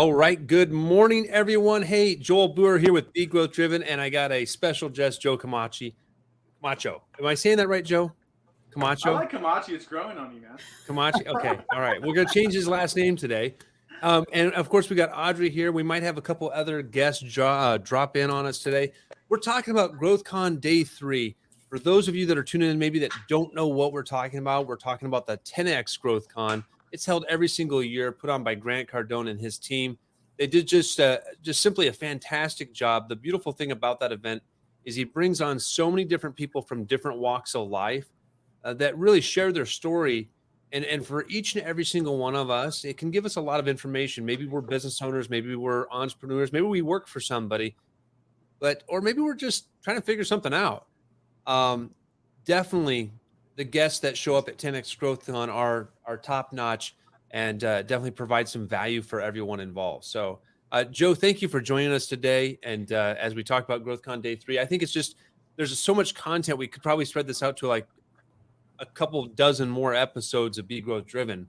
All right. Good morning, everyone. Hey, Joel Brewer here with Be Growth Driven, and I got a special guest, Joe Camacho. Am I saying that right, Joe? I Camacho? like Kamachi. It's growing on you, man. Camacho? Okay. All right. We're going to change his last name today. And of course, we got Audrey here. We might have a couple other guests drop in on us today. We're talking about GrowthCon Day 3. For those of you that are tuning in, maybe that don't know what we're talking about the 10X GrowthCon. It's held every single year, put on by Grant Cardone and his team. They did just simply a fantastic job. The beautiful thing about that event is he brings on so many different people from different walks of life that really share their story. And for each and every single one of us, it can give us a lot of information. Maybe we're business owners, maybe we're entrepreneurs, maybe we work for somebody, or maybe we're just trying to figure something out. Definitely the guests that show up at 10X GrowthCon are top notch and definitely provide some value for everyone involved. So, Joe, thank you for joining us today. And as we talk about GrowthCon Day 3, I think there's so much content. We could probably spread this out to like a couple dozen more episodes of Be Growth Driven.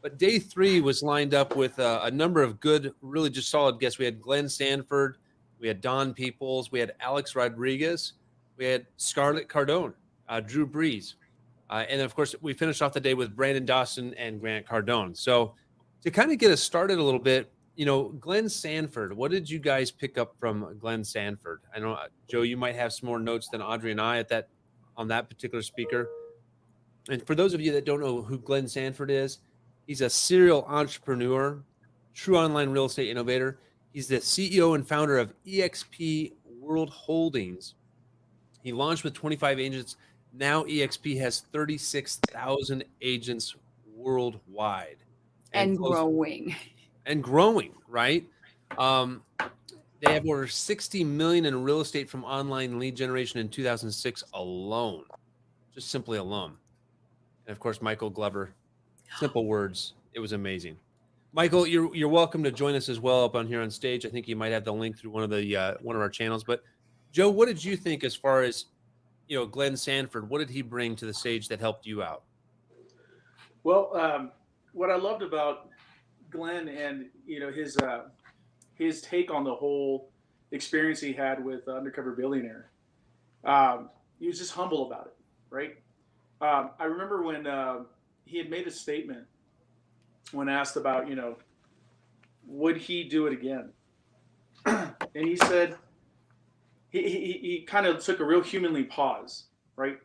But Day 3 was lined up with a number of good, really just solid guests. We had Glenn Sanford, we had Don Peoples, we had Alex Rodriguez, we had Scarlett Cardone, Drew Brees. And of course, we finished off the day with Brandon Dawson and Grant Cardone. So to kind of get us started a little bit, Glenn Sanford, what did you guys pick up from Glenn Sanford? I know, Joe, you might have some more notes than Audrey and I on that particular speaker. And for those of you that don't know who Glenn Sanford is, he's a serial entrepreneur, true online real estate innovator. He's the CEO and founder of EXP World Holdings. He launched with 25 agents. Now EXP has 36,000 agents worldwide. And growing. And growing, right? They have over 60 million in real estate from online lead generation in 2006 alone. Just simply alone. And of course, Michael Glover, simple words. It was amazing. Michael, you're welcome to join us as well up on here on stage. I think you might have the link through one of our channels. But Joe, what did you think as far as Glenn Sanford? What did he bring to the stage that helped you out? Well, what I loved about Glenn and his take on the whole experience he had with Undercover Billionaire, he was just humble about it, right? I remember when he had made a statement when asked about, would he do it again? And he said, he kind of took a real humanly pause, right?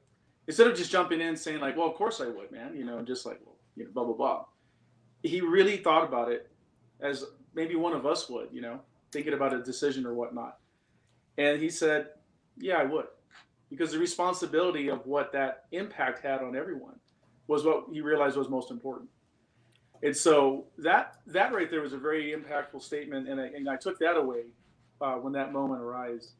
Instead of just jumping in saying like, well, of course I would, man, just like, well, blah, blah, blah. He really thought about it as maybe one of us would, thinking about a decision or whatnot. And he said, yeah, I would. Because the responsibility of what that impact had on everyone was what he realized was most important. And so that right there was a very impactful statement, and I took that away when that moment arose.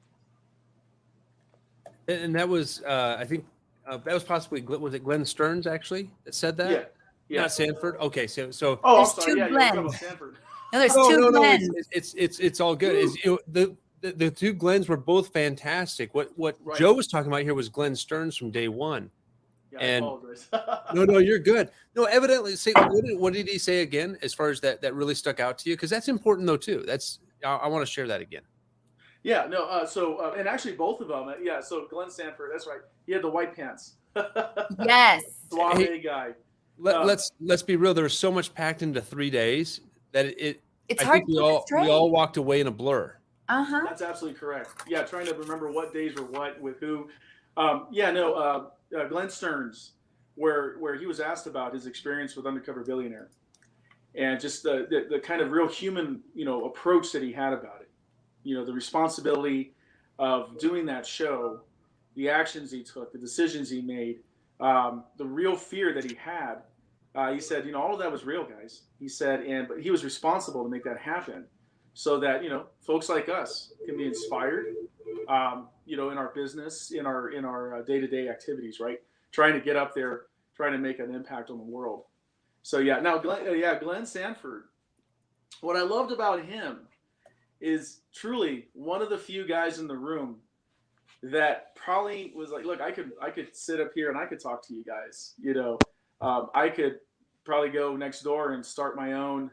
And that was, I think, that was possibly, was it Glenn Stearns actually that said that? Yeah. Not Sanford. Okay, so. Oh, there's I'm sorry. Yeah, you're talking about Sanford. No, there's two Glens. It's all good. The two Glens were both fantastic. What Right. Joe was talking about here was Glenn Stearns from day one. Yeah, And I apologize. no, you're good. No, evidently, what did he say again as far as that really stuck out to you? Because that's important though too. I want to share that again. Yeah, no. And actually both of them. Yeah. So Glenn Sanford, that's right. He had the white pants. Yes. Suave guy. Let's be real. There was so much packed into 3 days that it's I hard think to we all walked away in a blur. That's absolutely correct. Yeah, trying to remember what days were what with who. Glenn Stearns, where he was asked about his experience with Undercover Billionaire, and just the kind of real human approach that he had about it. The responsibility of doing that show, the actions he took, the decisions he made, the real fear that he had. He said, all of that was real, guys. He said, but he was responsible to make that happen, so that folks like us can be inspired, in our business, in our day-to-day activities, right? Trying to get up there, trying to make an impact on the world. So now Glenn Sanford. What I loved about him is truly one of the few guys in the room that probably was like, look, I could sit up here and I could talk to you guys. I could probably go next door and start my own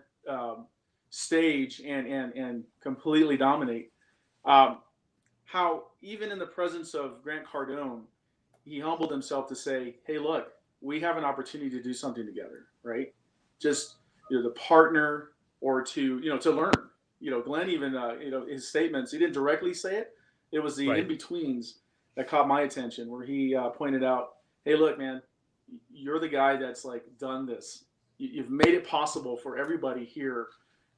stage and completely dominate. Um, how even in the presence of Grant Cardone, he humbled himself to say, "Hey, look, we have an opportunity to do something together, right? Just to partner or to learn." Glenn even his statements. He didn't directly say it. It was the in Right. betweens that caught my attention, where he pointed out, "Hey, look, man, you're the guy that's like done this. You've made it possible for everybody here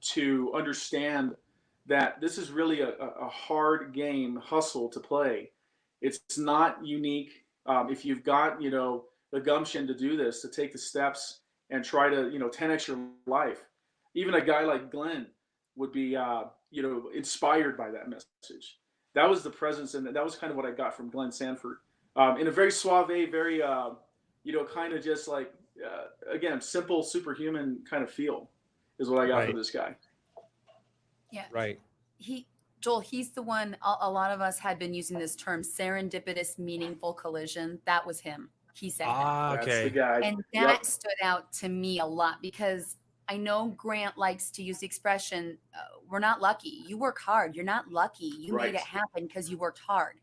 to understand that this is really a hard game hustle to play. It's not unique. If you've got the gumption to do this, to take the steps and try to 10x your life, even a guy like Glenn would be inspired by that message. That was the presence, and that was kind of what I got from Glenn Sanford, in a very suave, very kind of just like again, simple, superhuman kind of feel is what I got from Right. this guy. Yeah. Right. Joel, he's the one, a lot of us had been using this term serendipitous, meaningful collision. That was him. He said that. Ah, That's the okay. guy. And Yep. that stood out to me a lot because I know Grant likes to use the expression, we're not lucky. You work hard. You're not lucky. You made Right. it happen because you worked hard.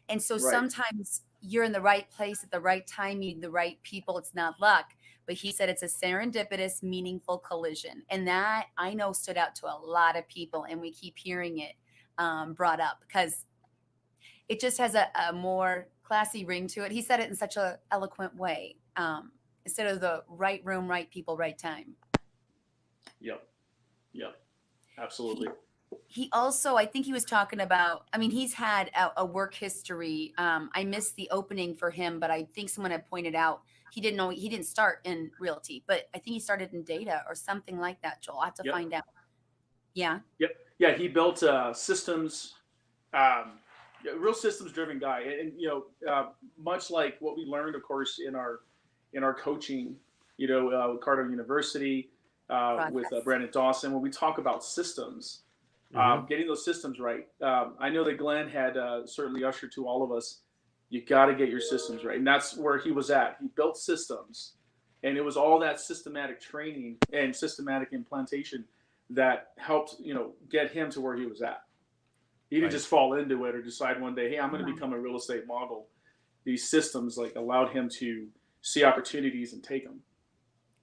And so Right. sometimes you're in the right place at the right time, meeting the right people. It's not luck. But he said it's a serendipitous, meaningful collision. And that I know stood out to a lot of people. And we keep hearing it brought up because it just has a more classy ring to it. He said it in such an eloquent way. Instead of the right room, right people, right time. Yep. Yep. Absolutely. He also, I think he was talking about, I mean, he's had a work history. I missed the opening for him, but I think someone had pointed out he didn't start in realty, but I think he started in data or something like that, Joel. I have to Yep. find out. Yeah. Yep. Yeah, he built systems, real systems driven guy, and much like what we learned, of course, in our coaching, with Carter University, with Progress. Brandon Dawson, when we talk about systems, Mhm. getting those systems right. I know that Glenn had certainly ushered to all of us. You got to get your systems right, and that's where he was at. He built systems, and it was all that systematic training and systematic implantation that helped get him to where he was at. He didn't Right. just fall into it or decide one day, hey, I'm going to No. become a real estate mogul. These systems like allowed him to see opportunities and take them.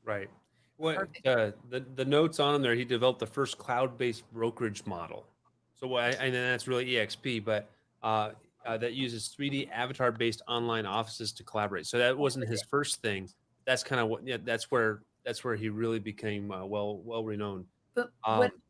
Right. What Perfect. the notes on him there? He developed the first cloud-based brokerage model. So and then that's really EXP, but that uses 3D avatar-based online offices to collaborate. So that wasn't his first thing. That's kind of what. Yeah, that's where he really became well renowned. But what Um,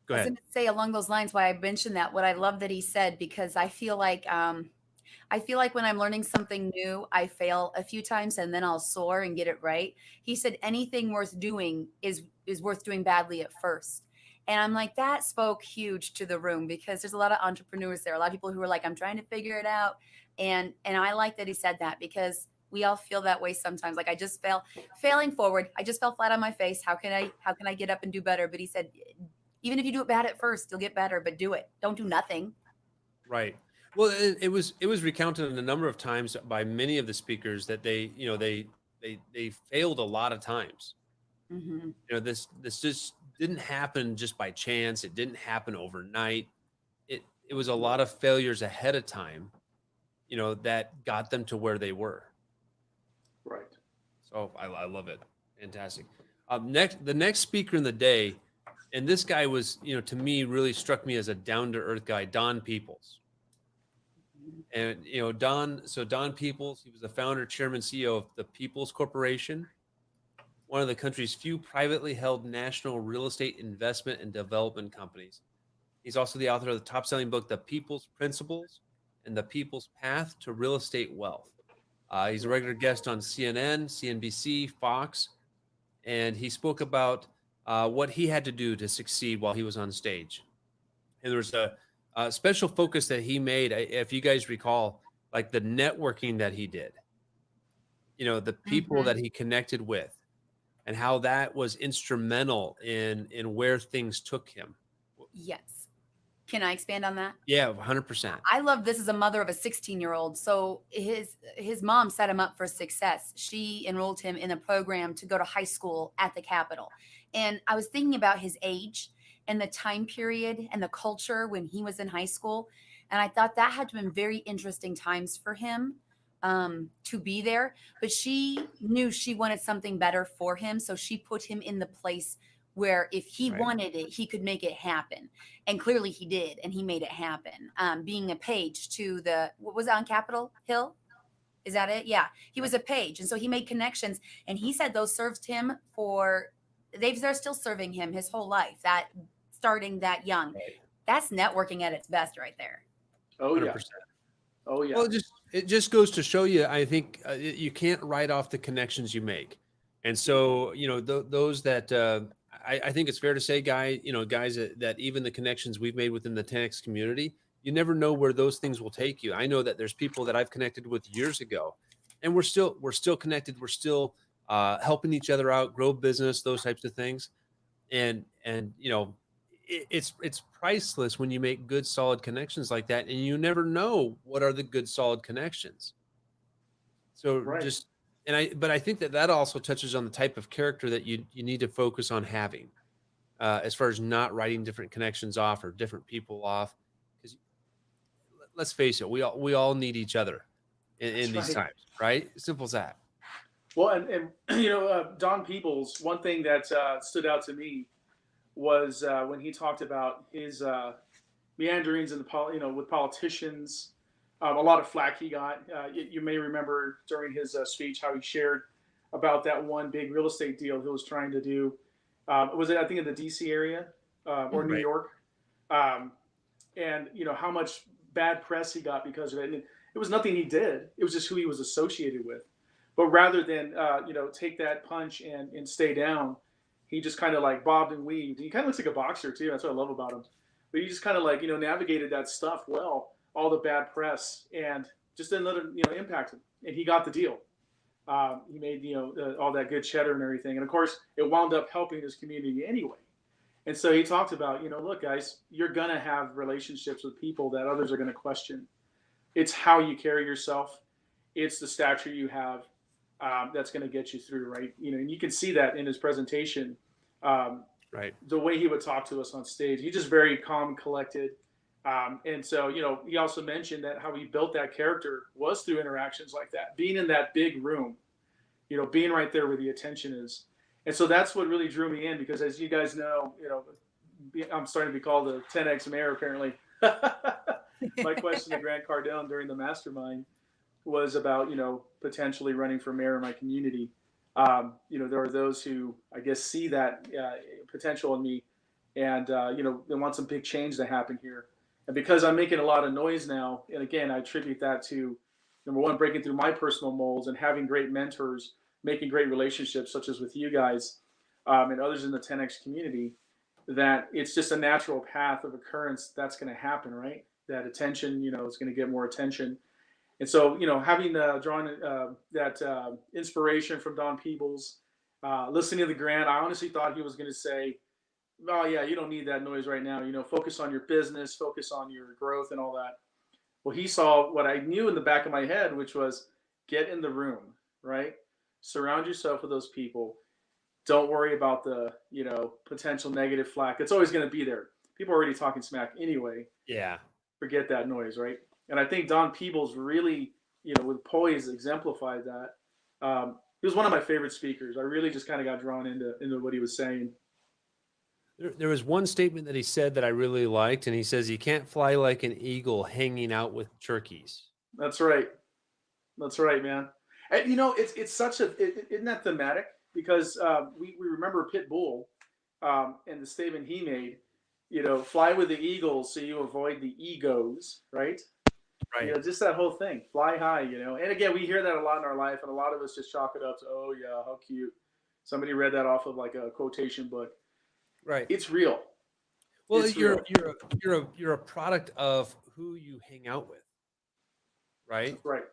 Go I was ahead. going to say along those lines, why I mentioned that, what I love that he said, because I feel like when I'm learning something new, I fail a few times and then I'll soar and get it right. He said anything worth doing is worth doing badly at first. And I'm like, that spoke huge to the room because there's a lot of entrepreneurs there, a lot of people who are like, I'm trying to figure it out. And I like that he said that because we all feel that way sometimes. Like I just failing forward. I just fell flat on my face. How can I get up and do better? But he said, even if you do it bad at first, you'll get better, but do it. Don't do nothing. Right. Well, it was recounted a number of times by many of the speakers that they failed a lot of times. Mm-hmm. This just didn't happen just by chance. It didn't happen overnight. It was a lot of failures ahead of time, that got them to where they were. Right. So I love it. Fantastic. The next speaker in the day, and this guy was, to me, really struck me as a down to earth guy, Don Peoples. And Don Peoples, he was the founder, chairman, CEO of the Peoples Corporation, one of the country's few privately held national real estate investment and development companies. He's also the author of the top-selling book, The People's Principles and The People's Path to Real Estate Wealth. He's a regular guest on CNN, CNBC, Fox, and he spoke about what he had to do to succeed while he was on stage. And there was a special focus that he made, if you guys recall, like the networking that he did, the people that he connected with, and how that was instrumental in where things took him. Yes. Can I expand on that? Yeah, 100%. I love this as a mother of a 16-year-old. So his mom set him up for success. She enrolled him in a program to go to high school at the Capitol. And I was thinking about his age and the time period and the culture when he was in high school. And I thought that had been very interesting times for him to be there. But she knew she wanted something better for him. So she put him in the place where if he Right. wanted it, he could make it happen. And clearly he did, and he made it happen. Being a page to what was it, on Capitol Hill? Is that it? Yeah. He was a page. And so he made connections, and he said those served him they're still serving him his whole life, that starting that young. Right. That's networking at its best right there. Oh, yeah. 100%. Oh, yeah. Well, it just goes to show you, I think you can't write off the connections you make. And so, those that I think it's fair to say, guys, that even the connections we've made within the 10X community, you never know where those things will take you. I know that there's people that I've connected with years ago, and we're still connected. We're still helping each other out, grow business, those types of things. And it's priceless when you make good, solid connections like that, and you never know what are the good, solid connections. So Right. but I think that also touches on the type of character that you need to focus on having, as far as not writing different connections off or different people off. Because let's face it, we all need each other in That's these right. times, right? Simple as that. Well, and Don Peoples, one thing that stood out to me was when he talked about his meanderings in with politicians. A lot of flack he got. You may remember during his speech how he shared about that one big real estate deal he was trying to do. Was it, I think, in the D.C. area or New Right. York? And how much bad press he got because of it. And it was nothing he did. It was just who he was associated with. But rather than take that punch and stay down, he just kind of like bobbed and weaved. He kind of looks like a boxer too. That's what I love about him. But he just kind of like navigated that stuff well, all the bad press, and just didn't let it impact him. And he got the deal. He made all that good cheddar and everything. And of course, it wound up helping his community anyway. And so he talked about, look, guys, you're gonna have relationships with people that others are gonna question. It's how you carry yourself. It's the stature you have that's going to get you through, right? And you can see that in his presentation. Right. The way he would talk to us on stage, he's just very calm, collected. And so, he also mentioned that how he built that character was through interactions like that, being in that big room, being right there where the attention is. And so that's what really drew me in, because as you guys know, I'm starting to be called a 10X mayor, apparently. My question to Grant Cardone during the mastermind was about, potentially running for mayor in my community. There are those who, I guess, see that potential in me, and they want some big change to happen here. And because I'm making a lot of noise now, and again, I attribute that to, number one, breaking through my personal molds and having great mentors, making great relationships, such as with you guys and others in the 10X community, that it's just a natural path of occurrence that's going to happen, right? That attention, is going to get more attention. And so, having drawn that inspiration from Don Peebles, listening to the Grant, I honestly thought he was going to say, "Oh yeah, you don't need that noise right now. Focus on your business, focus on your growth, and all that." Well, he saw what I knew in the back of my head, which was get in the room, right? Surround yourself with those people. Don't worry about the potential negative flack. It's always going to be there. People are already talking smack anyway. Yeah. Forget that noise, right? And I think Don Peebles really, with poise, exemplified that. He was one of my favorite speakers. I really just kind of got drawn into what he was saying. There was one statement that he said that I really liked, and he says, "You can't fly like an eagle hanging out with turkeys." That's right. That's right, man. And it's such isn't that thematic? Because we remember Pitbull and the statement he made. Fly with the eagles so you avoid the egos, right? Right. Just that whole thing, fly high. And again, we hear that a lot in our life, and a lot of us just chalk it up to, oh yeah, how cute. Somebody read that off of like a quotation book. Right. It's real. Well, It's you're real. you're a product of who you hang out with, right? That's right.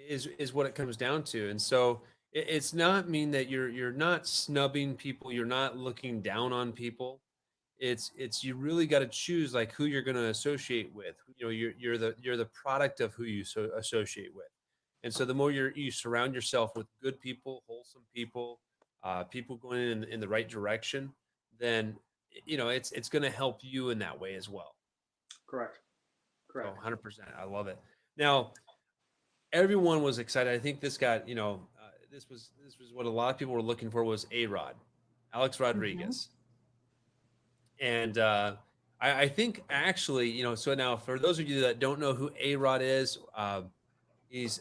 Is what it comes down to. And so it's not mean that you're not snubbing people, you're not looking down on people. it's you really got to choose like who you're going to associate with. You know, you're the product of who you associate with. And so the more you surround yourself with good people, wholesome people, people going in the right direction, then you know it's going to help you in that way as well. Correct. So Correct. 100%, I love it. Now everyone was excited. I think this got this was what a lot of people were looking for was A Rod, Alex Mhm. Rodriguez, and I think actually so now for those of you that don't know who A Rod is, he's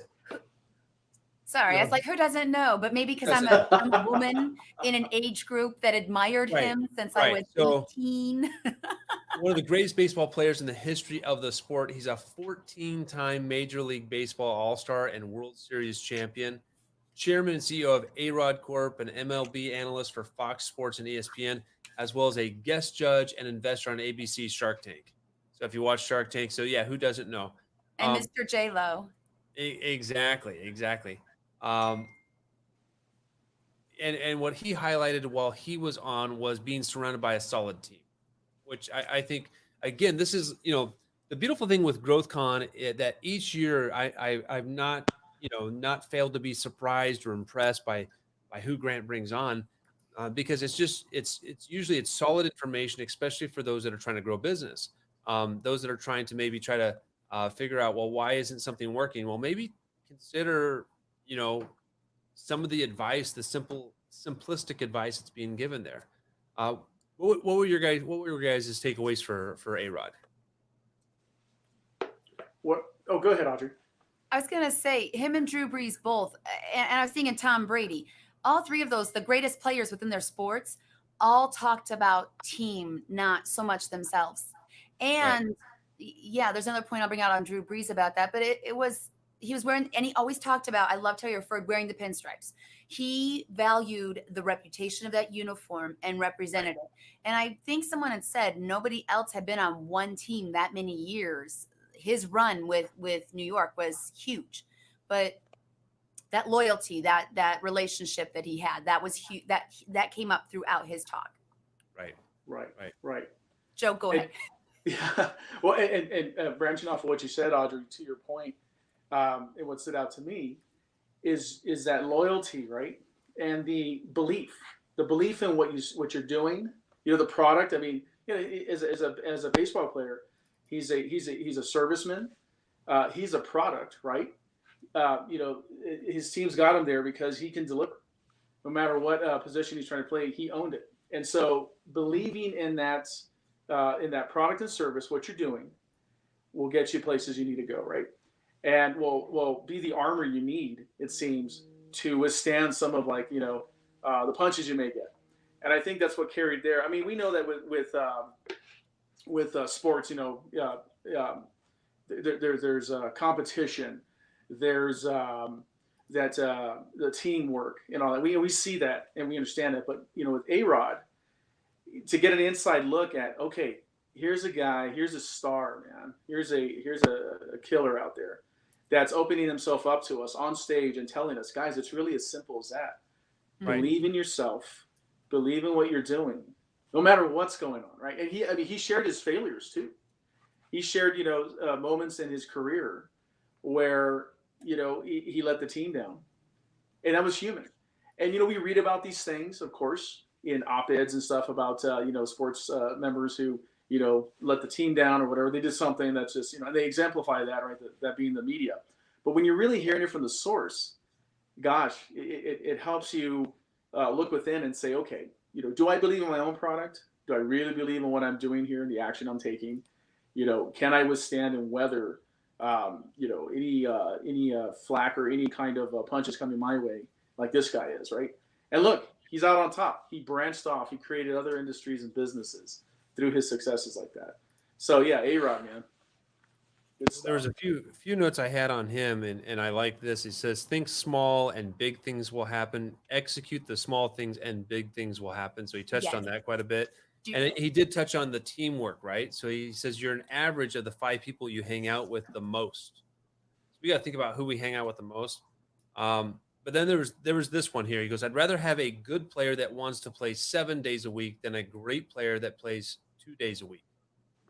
Sorry, I was like, who doesn't know? But maybe because doesn't I'm a woman in an age group that admired right him since I right was so 18. one of the greatest baseball players in the history of the sport. He's a 14-time Major League Baseball All-Star and World Series champion, chairman and CEO of A-Rod Corp, an MLB analyst for Fox Sports and ESPN, as well as a guest judge and investor on ABC's Shark Tank. So if you watch Shark Tank, so yeah, who doesn't know? And Um, Mr. J Lo. exactly. Um, and what he highlighted while he was on was being surrounded by a solid team, which I think again, this is the beautiful thing with GrowthCon that each year I've not not failed to be surprised or impressed by who Grant brings on, because it's usually it's solid information, especially for those that are trying to grow business, those that are trying to maybe try to figure out, well, why isn't something working? Well, maybe consider you know some of the advice, the simplistic advice that's being given there. Uh, what were your guys' takeaways for A Rod? What? Oh, go ahead, Audrey. I was gonna say him and Drew Brees both, and I was thinking Tom Brady. All three of those, the greatest players within their sports, all talked about team, not so much themselves. Right. And yeah, there's another point I'll bring out on Drew Brees about that, but it was he was wearing, and he always talked about. I loved how he referred wearing the pinstripes. He valued the reputation of that uniform and Right. represented it. And I think someone had said nobody else had been on one team that many years. His run with New York was huge, but that loyalty, that relationship that he had, that was huge. That came up throughout his talk. Right. Right. Right. Right. Joe, go And ahead. yeah, well, and branching off of what you said, Audrey, to your point, and what stood out to me is that loyalty, right, and the belief in what you're doing, the product. I mean, as a baseball player, he's a serviceman. He's a product, right? His team's got him there because he can deliver, no matter what position he's trying to play. He owned it, and so believing in that product and service, what you're doing, will get you places you need to go, right? And will be the armor you need, it seems, to withstand some of the punches you may get. And I think that's what carried there. I mean, we know that with sports, there's competition, there's the teamwork and all that. We see that and we understand it. But with A Rod, to get an inside look at, okay, here's a guy, here's a star, man, here's a killer out there that's opening himself up to us on stage and telling us, guys, it's really as simple as that. Right. Believe in yourself, believe in what you're doing, no matter what's going on, right? And he shared his failures too. He shared moments in his career where he let the team down, and that was human. And we read about these things, of course, in op-eds and stuff about sports members who let the team down or whatever. They did something that's just they exemplify that, right? That being the media. But when you're really hearing it from the source, gosh, it helps you look within and say, okay, do I believe in my own product? Do I really believe in what I'm doing here and the action I'm taking? Can I withstand and weather any flack or any kind of punches coming my way, like this guy is, right? And look, he's out on top. He branched off. He created other industries and businesses through his successes like that. So yeah, A-Rod, man, good There was stuff. a few notes I had on him, and I like this. He says, "Think small, and big things will happen. Execute the small things, and big things will happen." So he touched on Yes. that quite a bit, Do, and he did touch on the teamwork, right? So he says you're an average of the 5 people you hang out with the most. So we got to think about who we hang out with the most. But then there was this one here. He goes, "I'd rather have a good player that wants to play 7 days a week than a great player that plays 2 days a week.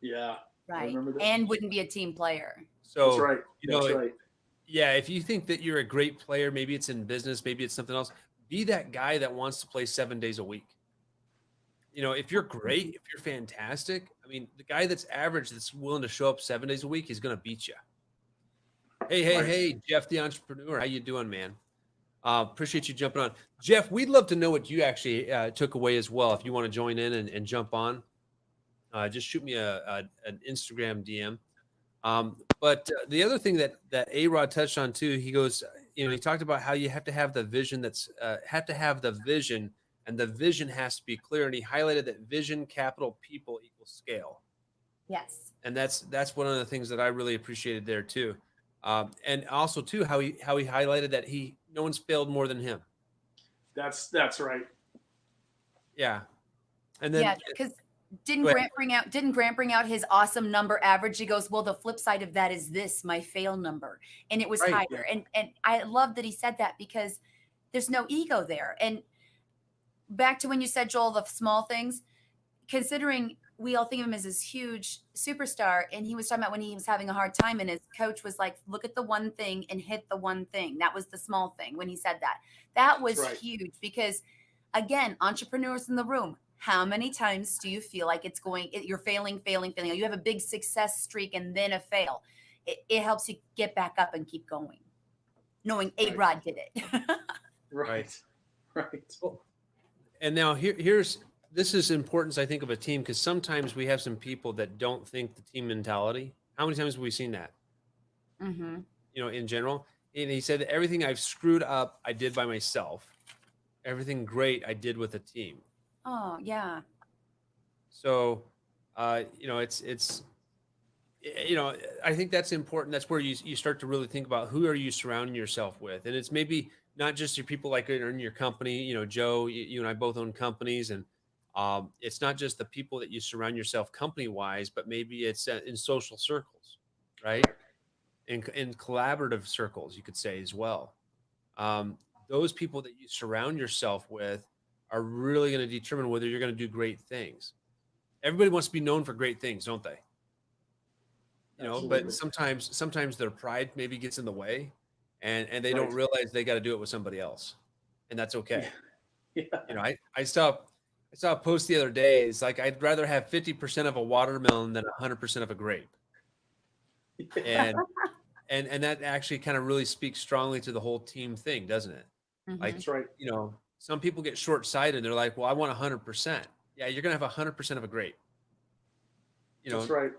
Yeah. I Right. remember that. And wouldn't be a team player. So, That's right. you know, That's right. yeah, if you think that you're a great player, maybe it's in business, maybe it's something else, be that guy that wants to play 7 days a week. You know, if you're great, if you're fantastic, I mean, the guy that's average that's willing to show up 7 days a week is going to beat you. Hey, Right. hey, Jeff, the entrepreneur, how you doing, man? Appreciate you jumping on. Jeff, we'd love to know what you actually took away as well. If you want to join in and jump on, just shoot me an Instagram DM. But the other thing that A-Rod touched on too, he goes, you know, he talked about how you have to have the vision and the vision has to be clear. And he highlighted that vision, capital, people equals scale. Yes. And that's one of the things that I really appreciated there too. And also too, how he highlighted that no one's failed more than him. That's right. Yeah. And then Yeah, because didn't Go ahead. Grant bring out his awesome number average? He goes, well, the flip side of that is this, my fail number. And it was Right. higher. And I love that he said that because there's no ego there. And back to when you said, Joel, the small things, considering we all think of him as this huge superstar, and he was talking about when he was having a hard time and his coach was like, look at the one thing and hit the one thing. That was the small thing when he said that. That was That's right. huge because, again, entrepreneurs in the room, how many times do you feel like you're failing? You have a big success streak and then a fail. It helps you get back up and keep going, knowing A-Rod did it. Right. Right. And now this is importance, I think, of a team, because sometimes we have some people that don't think the team mentality. How many times have we seen that? Mm-hmm. You know, in general. And he said that everything I've screwed up, I did by myself. Everything great, I did with a team. Oh, yeah. So, you know, it's, you know, I think that's important. That's where you start to really think about who are you surrounding yourself with. And it's maybe not just your people like in your company, you know, Joe, you and I both own companies, and it's not just the people that you surround yourself company wise, but maybe it's in social circles, right? In collaborative circles, you could say as well. Those people that you surround yourself with are really going to determine whether you're going to do great things. Everybody wants to be known for great things, don't they? You know, Absolutely. but sometimes their pride maybe gets in the way, and they don't Right. realize they got to do it with somebody else, and that's okay. Yeah. You know, I saw a post the other day. It's like, I'd rather have 50% of a watermelon than 100% of a grape. And that actually kind of really speaks strongly to the whole team thing, doesn't it? Mm-hmm. Like, That's right. you know, some people get short-sighted and they're like, well, I want 100%. Yeah, you're going to have 100% of a grape. You know, That's right.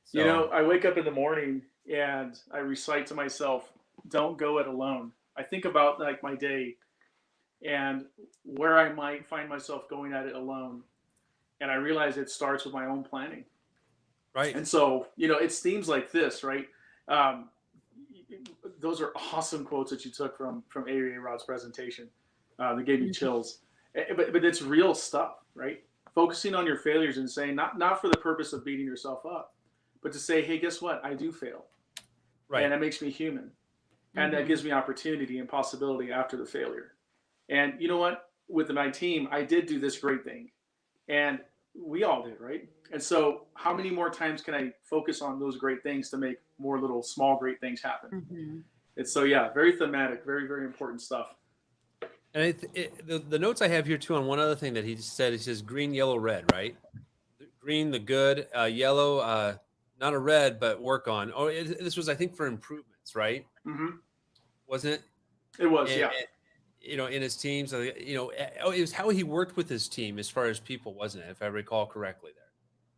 so, You know, I wake up in the morning and I recite to myself, don't go it alone. I think about like my day and where I might find myself going at it alone. And I realize it starts with my own planning. right. And so, you know, it's themes like this, right? Um, those are awesome quotes that you took from A-Rod's presentation. That gave me chills. But it's real stuff, right? Focusing on your failures and saying, not for the purpose of beating yourself up, but to say, hey, guess what? I do fail. Right. And that makes me human. And that gives me opportunity and possibility after the failure. And you know what? With my team, I did do this great thing. And we all did, right? And so how many more times can I focus on those great things to make more little small great things happen? Mm-hmm. It's so, yeah, very thematic, very, very important stuff. And the notes I have here too, on one other thing that he said, he says green, yellow, red, right? Green, the good, yellow, not a red, but work on. Oh, this was, I think, for improvements, right? Mm-hmm. Wasn't it? It was, And, yeah. you know, in his teams, you know, it was how he worked with his team as far as people, wasn't it? If I recall correctly there.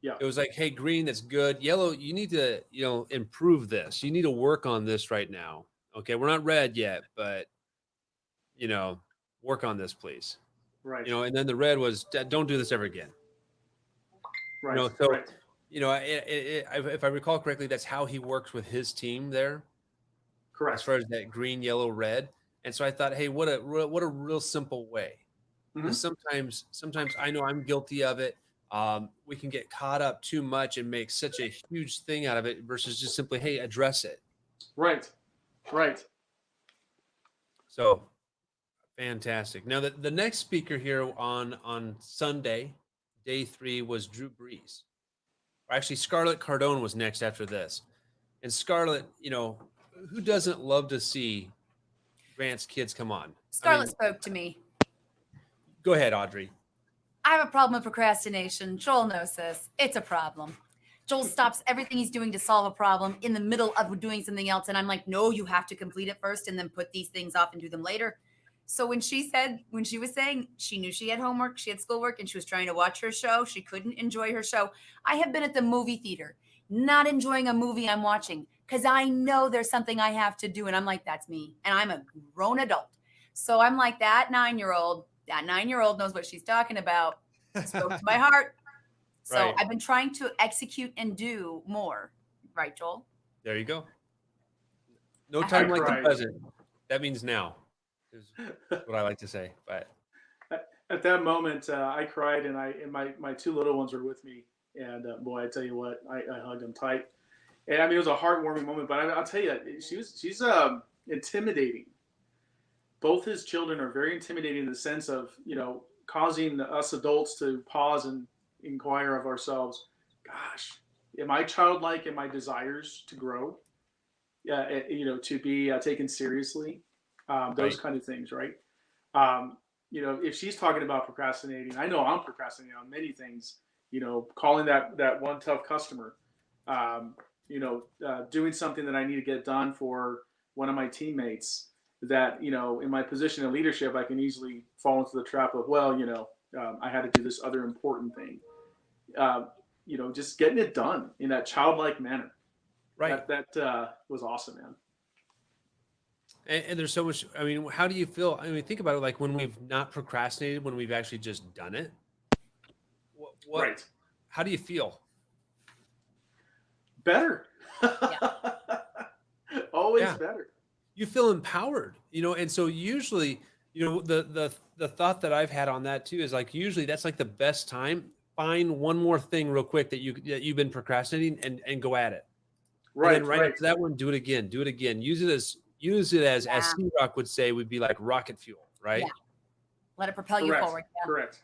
Yeah. It was like, hey, green, that's good. Yellow, you need to, you know, improve this. You need to work on this right now. Okay, we're not red yet, but, you know, work on this, please. Right. You know, and then the red was, don't do this ever again. Right. You know, so, right. you know, if I recall correctly, that's how he works with his team there, Correct. as far as that green, yellow, red. And so I thought, hey, what a real simple way. Because sometimes I know I'm guilty of it. We can get caught up too much and make such a huge thing out of it versus just simply, hey, address it. Right. Right. So fantastic. Now the next speaker here on Sunday, day 3 was Drew Brees. Actually, Scarlett Cardone was next after this. And Scarlett, you know, who doesn't love to see Grant's kids come on? Scarlett spoke to me. Go ahead, Audrey. I have a problem with procrastination. Joel knows this. It's a problem. Joel stops everything he's doing to solve a problem in the middle of doing something else. And I'm like, no, you have to complete it first and then put these things off and do them later. So when she was saying she knew she had homework, she had schoolwork, and she was trying to watch her show, she couldn't enjoy her show. I have been at the movie theater, not enjoying a movie I'm watching because I know there's something I have to do. And I'm like, that's me. And I'm a grown adult. So I'm like, that 9-year-old knows what she's talking about. Spoke to my heart. So Right. I've been trying to execute and do more. Right, Joel? There you go. No time like the cried. present. That means now, is what I like to say. But At that moment, I cried, and my 2 little ones were with me, and boy, I tell you what, I hugged them tight, and I mean it was a heartwarming moment. But I'll tell you, she's intimidating. Both his children are very intimidating in the sense of, you know, causing us adults to pause and inquire of ourselves, gosh, am I childlike in my desires to grow? You know, to be taken seriously, those Right. kind of things, right? You know, if she's talking about procrastinating, I know I'm procrastinating on many things. You know, calling that one tough customer, you know, doing something that I need to get done for one of my teammates. That, you know, in my position of leadership, I can easily fall into the trap of, well, you know, I had to do this other important thing. You know, just getting it done in that childlike manner. right. That was awesome, man. And there's so much. I mean, how do you feel? I mean, think about it. Like when we've not procrastinated, when we've actually just done it. What Right. How do you feel? Better. Always Yeah. better. You feel empowered, you know. And so usually, you know, the thought that I've had on that too is like usually that's like the best time. Find one more thing real quick that you've been procrastinating and go at it. Right. And then right Right. after that one, do it again. Do it again. Use it as Yeah. C-Rock would say, would be like rocket fuel, right? Yeah. Let it propel you Correct. forward. Yeah. Correct.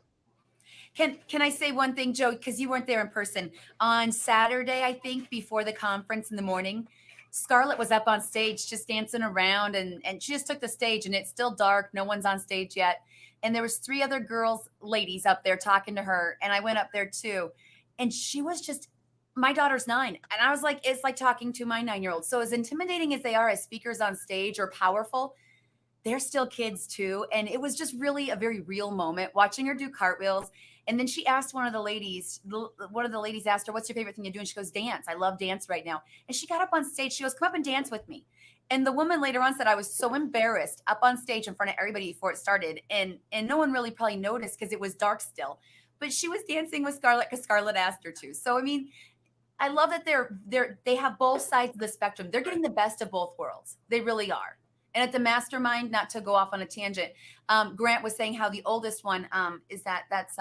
Can I say one thing, Joe? Because you weren't there in person. On Saturday, I think, before the conference in the morning, Scarlett was up on stage just dancing around, and she just took the stage, and it's still dark. No one's on stage yet. And there was 3 other ladies up there talking to her, and I went up there too. And she was just, my daughter's 9. And I was like, it's like talking to my 9-year-old. So as intimidating as they are as speakers on stage or powerful, they're still kids too. And it was just really a very real moment watching her do cartwheels. And then she asked one of the ladies asked her, what's your favorite thing to do? And she goes, dance. I love dance right now. And she got up on stage. She goes, come up and dance with me. And the woman later on said, I was so embarrassed up on stage in front of everybody before it started. And no one really probably noticed because it was dark still. But she was dancing with Scarlett because Scarlett asked her to. So, I mean, I love that they have both sides of the spectrum. They're getting the best of both worlds. They really are. And at the mastermind, not to go off on a tangent, Grant was saying how the oldest one that's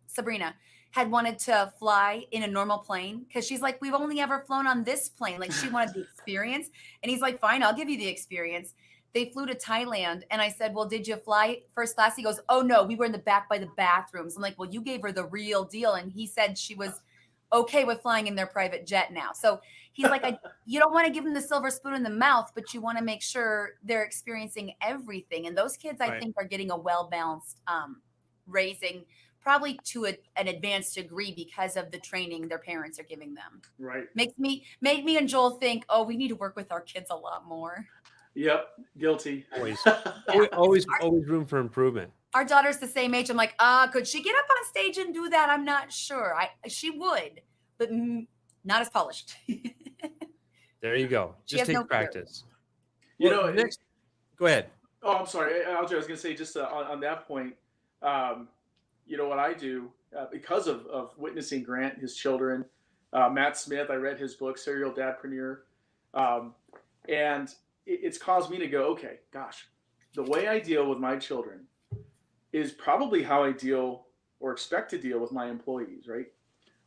Sabrina had wanted to fly in a normal plane because she's like, we've only ever flown on this plane. Like she wanted the experience. And he's like, fine, I'll give you the experience. They flew to Thailand. And I said, well, did you fly first class? He goes, oh no, we were in the back by the bathrooms. I'm like, well, you gave her the real deal. And he said she was okay with flying in their private jet now. So he's like, you don't want to give them the silver spoon in the mouth, but you want to make sure they're experiencing everything. And those kids, I think, are getting a well-balanced raising, probably to an advanced degree because of the training their parents are giving them. Right. Made me and Joel think, oh, we need to work with our kids a lot more. Yep. Guilty. Always room for improvement. Our daughter's the same age. I'm like, could she get up on stage and do that? I'm not sure. She would, but not as polished. There you go. Just take practice. You know, next, go ahead. Oh, I'm sorry, Audrey. I was going to say just on that point. You know what I do because of witnessing Grant, his children, Matt Smith. I read his book, Serial Dadpreneur, and it's caused me to go, okay, gosh, the way I deal with my children is probably how I deal or expect to deal with my employees, right?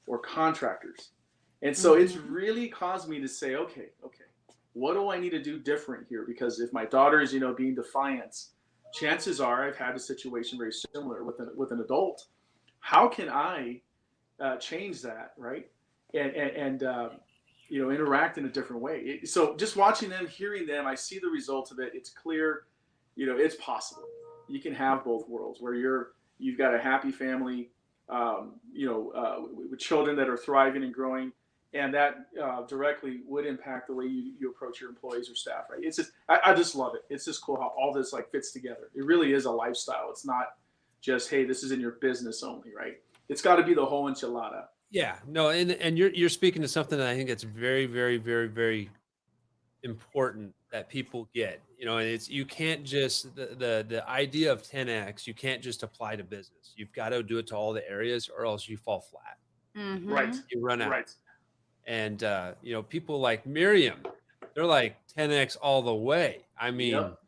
Or contractors. And so it's really caused me to say, okay, what do I need to do different here? Because if my daughter is, being defiant, chances are I've had a situation very similar with an adult. how can I change that, right? And interact in a different way. So just watching them, hearing them, I see the results of it. It's clear, it's possible. You can have both worlds where you've got a happy family, with children that are thriving and growing, and that directly would impact the way you approach your employees or staff, right? It's just, I just love it. It's just cool how all this like fits together. It really is a lifestyle. It's not just, hey, this is in your business only, right? It's got to be the whole enchilada. Yeah, no, and you're speaking to something that I think it's very, very, very, very important that people get. And it's, you can't just, the idea of 10x, you can't just apply to business. You've got to do it to all the areas, or else you fall flat. Mhm. Right. You run out. Right. And people like Miriam, they're like 10x all the way. I mean, Yep.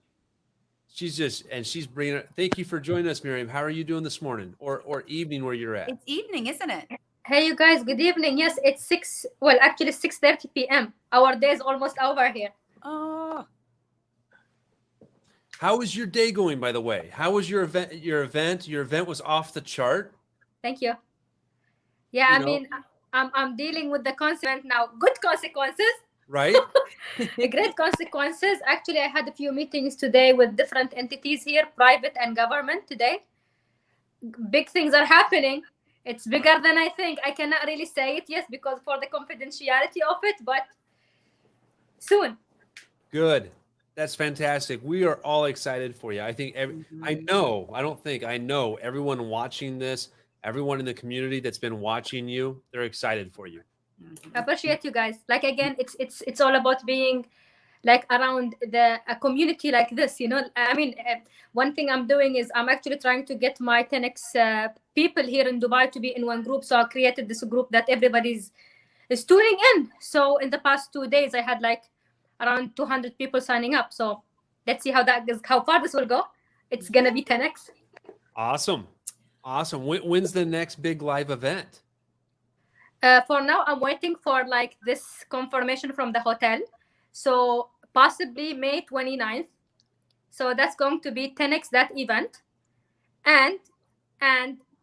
she's bringing it. Thank you for joining us, Miriam. How are you doing this morning or evening where you're at? It's evening, isn't it? Hey, you guys, good evening. Yes, it's 6:30 p.m. Our day is almost over here. Oh, How is your day going, by the way? How was your event? Your event was off the chart. Thank you. Yeah, You I know? mean, I'm dealing with the consequence now. Good consequences, Right? great consequences. Actually, I had a few meetings today with different entities here, private and government today. Big things are happening. It's bigger than I think. I cannot really say it, yes, because for the confidentiality of it, but soon. Good. That's fantastic. We are all excited for you. I think I know everyone watching this, everyone in the community that's been watching you, they're excited for you. I appreciate you guys. Like again, it's all about being like around a community like this. I mean, one thing I'm doing is I'm actually trying to get my 10x people here in Dubai to be in one group. So I created this group that everybody's is tuning in. So in the past 2 days, I had like around 200 people signing up. So let's see how far this will go. It's gonna be 10x. Awesome. When's the next big live event? For now, I'm waiting for like this confirmation from the hotel. So possibly May 29th. So that's going to be 10x that event. And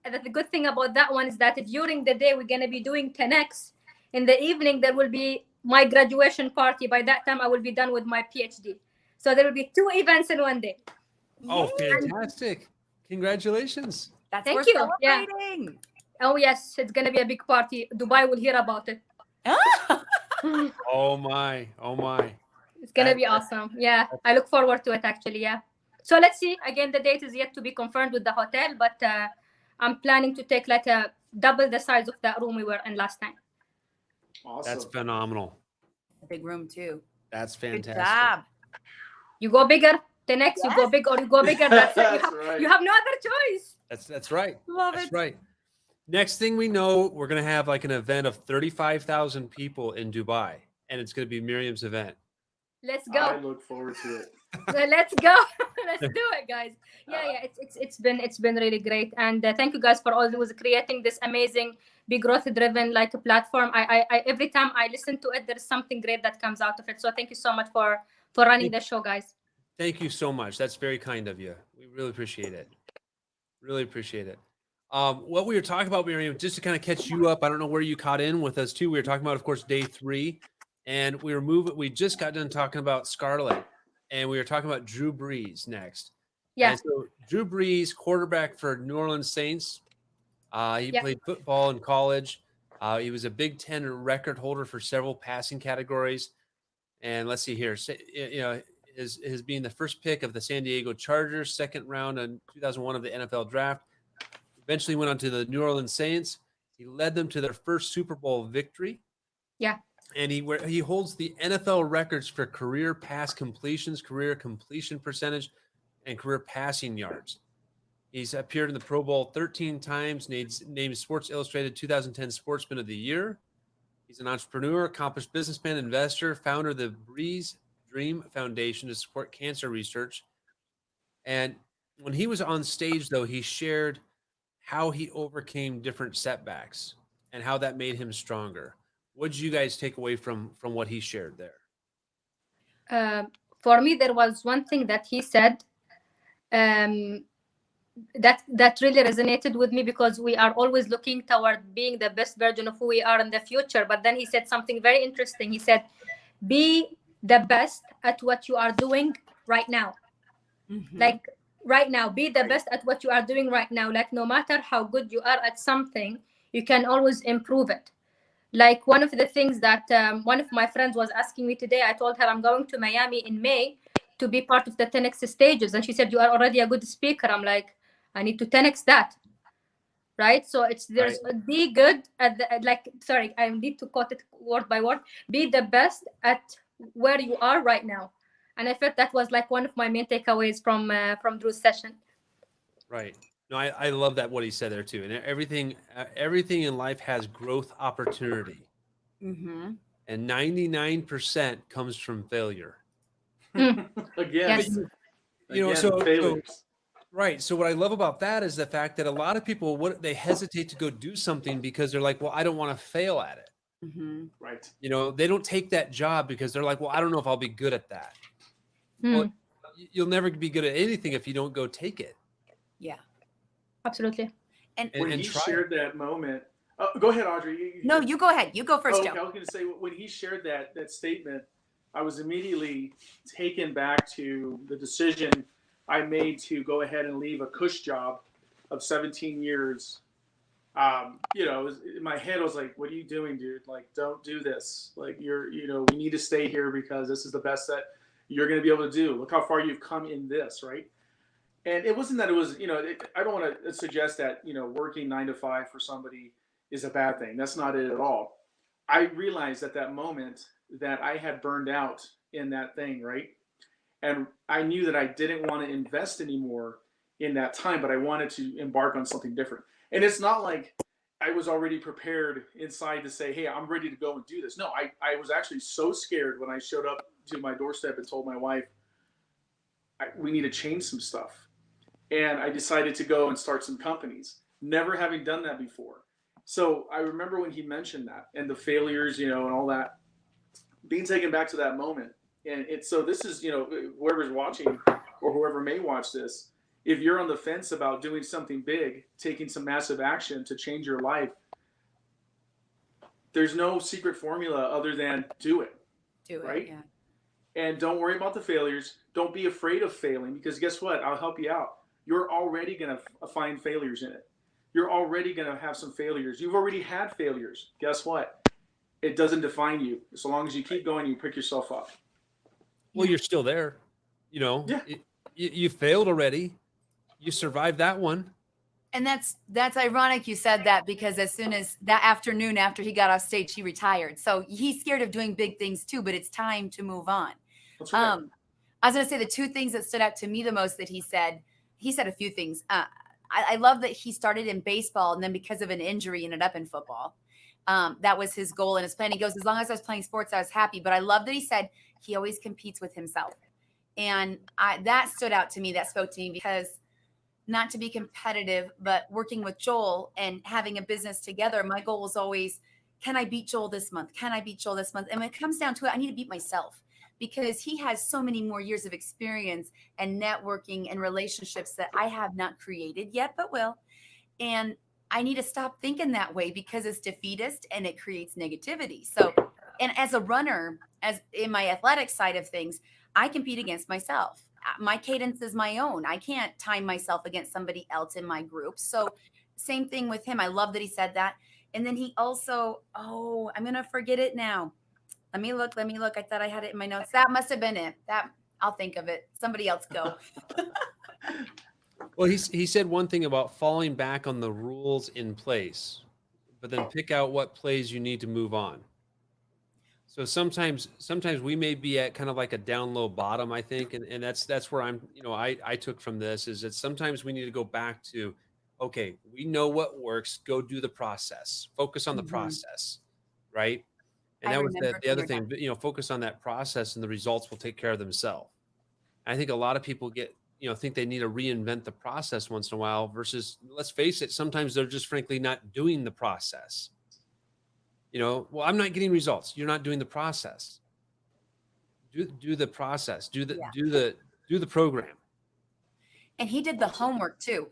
the good thing about that one is that during the day, we're going to be doing 10x. In the evening, there will be my graduation party. By that time, I will be done with my PhD. So there will be 2 events in one day. Oh, fantastic. Congratulations. That's Thank worth you. Yeah. celebrating. Oh, yes. It's going to be a big party. Dubai will hear about it. Oh my. It's going to be awesome. Yeah. I look forward to it, actually. Yeah. So let's see. Again, the date is yet to be confirmed with the hotel, but I'm planning to take like double the size of that room we were in last time. Awesome. That's phenomenal. A big room too. That's Good fantastic. job. You go bigger. The next you go big or you go bigger. That's it. Right. You have no other choice. That's right. Love That's it. right. Next thing we know, we're going to have like an event of 35,000 people in Dubai, and it's going to be Miriam's event. Let's I go. look forward to it. Let's go. Let's do it, guys. Yeah. It's been really great, and thank you guys for always creating this amazing, be growth driven like a platform. I every time I listen to it, there's something great that comes out of it. So thank you so much for running the show, guys. Thank you so much. That's very kind of you. We really appreciate it. Really appreciate it. What we were talking about, Miriam, just to kind of catch you up, I don't know where you caught in with us too. We were talking about, of course, day 3, and we just got done talking about Scarlett, and we were talking about Drew Brees next. Yeah. And so Drew Brees, quarterback for New Orleans Saints. He played football in college. He was a Big Ten record holder for several passing categories. And let's see here, his being the first pick of the San Diego Chargers, second round in 2001 of the NFL draft. Eventually went on to the New Orleans Saints. He led them to their first Super Bowl victory. Yeah. And he holds the NFL records for career pass completions, career completion percentage, and career passing yards. He's appeared in the Pro Bowl 13 times, named Sports Illustrated 2010 Sportsman of the Year. He's an entrepreneur, accomplished businessman, investor, founder of the Brees Dream Foundation to support cancer research. And when he was on stage, though, he shared how he overcame different setbacks and how that made him stronger. What did you guys take away from what he shared there? For me, there was one thing that he said. that really resonated with me, because we are always looking toward being the best version of who we are in the future. But then he said something very interesting. He said, be the best at what you are doing right now. Mhm. Like right now, be the Right. best at what you are doing right now. Like no matter how good you are at something, you can always improve it. Like one of the things that one of my friends was asking me today, I told her I'm going to Miami in May to be part of the 10x stages, and she said, you are already a good speaker. I'm like, I need to 10x that, right? So it's there's be good at the like, sorry, I need to quote it word by word, be the best at where you are right now. And I felt that was like one of my main takeaways from Drew's session. Right. No, I love that what he said there too. And everything in life has growth opportunity, Mhm. and 99% comes from failure. Mm. Again, Yes. You know, so failures. right. So what I love about that is the fact that a lot of people, what they hesitate to go do something because they're like, well, I don't want to fail at it. Mhm. Right. You know, they don't take that job because they're like, well, I don't know if I'll be good at that. Well, Mm. you'll never be good at anything if you don't go take it Yeah. Absolutely. And When and he try it. shared that moment, go ahead, Audrey. no, you go ahead. You go first, Oh, okay. I Joe. was going to say when he shared that statement, I was immediately taken back to the decision I made to go ahead and leave a cush job of 17 years. You know, in my head, I was like, "What are you doing, dude? Like, don't do this. Like, we need to stay here because this is the best that you're going to be able to do. Look how far you've come in this, right?" And it wasn't that it was, I don't want to suggest that, working 9 to 5 for somebody is a bad thing. That's not it at all. I realized at that moment that I had burned out in that thing, right? And I knew that I didn't want to invest anymore in that time, but I wanted to embark on something different. And it's not like I was already prepared inside to say, hey, I'm ready to go and do this. No, I was actually so scared when I showed up to my doorstep and told my wife, we need to change some stuff. And I decided to go and start some companies, never having done that before. So I remember when he mentioned that and the failures, and all that, being taken back to that moment. And it's so this is, whoever's watching or whoever may watch this, if you're on the fence about doing something big, taking some massive action to change your life, there's no secret formula other than do it, Do it. right? Yeah. And don't worry about the failures. Don't be afraid of failing because guess what? I'll help you out. You're already going to find failures in it. You're already going to have some failures. You've already had failures. Guess what? It doesn't define you. So long as you keep going, you pick yourself up. Well, you're still there. You know, Yeah. You failed already. You survived that one. And that's ironic you said that, because as soon as that afternoon after he got off stage, he retired. So he's scared of doing big things too, but it's time to move on. That's right. I was going to say the two things that stood out to me the most that he said a few things. I love that he started in baseball and then because of an injury ended up in football. That was his goal and his plan. He goes, as long as I was playing sports, I was happy. But I love that he said he always competes with himself. And that stood out to me. That spoke to me because not to be competitive, but working with Joel and having a business together, my goal was always, can I beat Joel this month? Can I beat Joel this month? And when it comes down to it, I need to beat myself because he has so many more years of experience and networking and relationships that I have not created yet, but will. And I need to stop thinking that way because it's defeatist and it creates negativity. So, and as a runner, as in my athletic side of things, I compete against myself. My cadence is my own. I can't time myself against somebody else in my group. So same thing with him. I love that he said that. And then he also, I'm going to forget it now. Let me look. I thought I had it in my notes. That must have been it. That I'll think of it. Somebody else go. Well, he said one thing about falling back on the rules in place, but then pick out what plays you need to move on. So sometimes we may be at kind of like a down low bottom, I think, and that's where I'm, I took from this is that sometimes we need to go back to, okay, we know what works, go do the process, focus on the Mhm. process, right? And I that was remember the when other you're thing, focus on that process and the results will take care of themselves. I think a lot of people think they need to reinvent the process once in a while versus, let's face it, sometimes they're just frankly not doing the process. Well, I'm not getting results. You're not doing the process. Do the process. Do the program. And he did the homework too.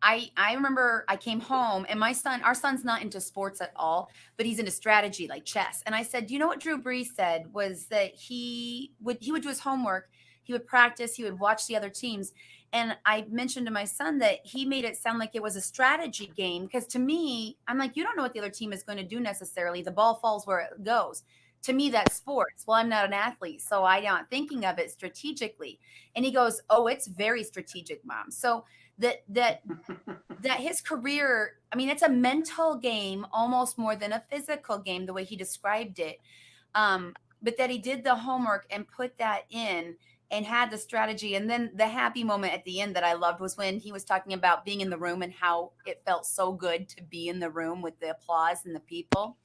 I remember I came home and our son's not into sports at all, but he's into strategy like chess. And I said, you know what Drew Brees said was that he would do his homework, he would practice, he would watch the other teams. And I mentioned to my son that he made it sound like it was a strategy game. Because to me, I'm like, you don't know what the other team is going to do necessarily. The ball falls where it goes. To me, that's sports. Well, I'm not an athlete, so I'm not thinking of it strategically. And he goes, oh, it's very strategic, Mom. So that his career, I mean, it's a mental game almost more than a physical game, the way he described it. But that he did the homework and put that in and had the strategy. And then the happy moment at the end that I loved was when he was talking about being in the room and how it felt so good to be in the room with the applause and the people.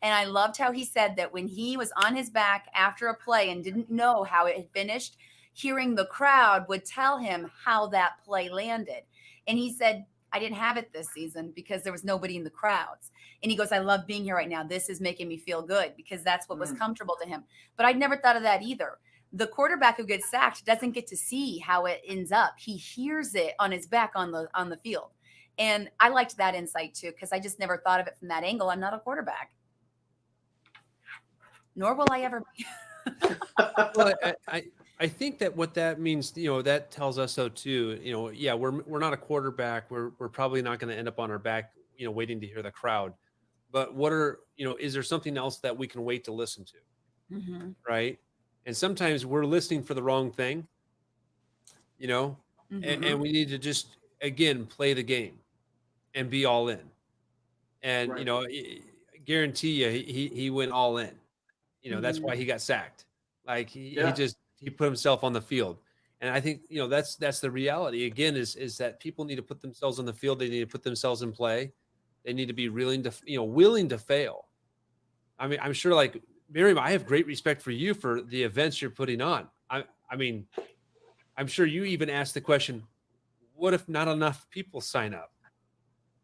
And I loved how he said that when he was on his back after a play and didn't know how it had finished, hearing the crowd would tell him how that play landed. And he said, I didn't have it this season because there was nobody in the crowds. And he goes, I love being here right now. This is making me feel good because that's what was comfortable to him. But I'd never thought of that either. The quarterback who gets sacked doesn't get to see how it ends up. He hears it on his back on the field. And I liked that insight too, because I just never thought of it from that angle. I'm not a quarterback. Nor will I ever be. Well, I think that what that means, that tells us so too. Yeah, we're not a quarterback. We're probably not going to end up on our back, waiting to hear the crowd. But is there something else that we can wait to listen to? Mm-hmm. Right? And sometimes we're listening for the wrong thing, Mm-hmm. and we need to just again play the game and be all in. And Right. I guarantee you, he went all in. That's why he got sacked. Like he put himself on the field. And I think, that's the reality again, is that people need to put themselves on the field. They need to put themselves in play. They need to be willing to fail. I mean, I'm sure like Miriam, I have great respect for you for the events you're putting on. I mean, I'm sure you even asked the question, what if not enough people sign up?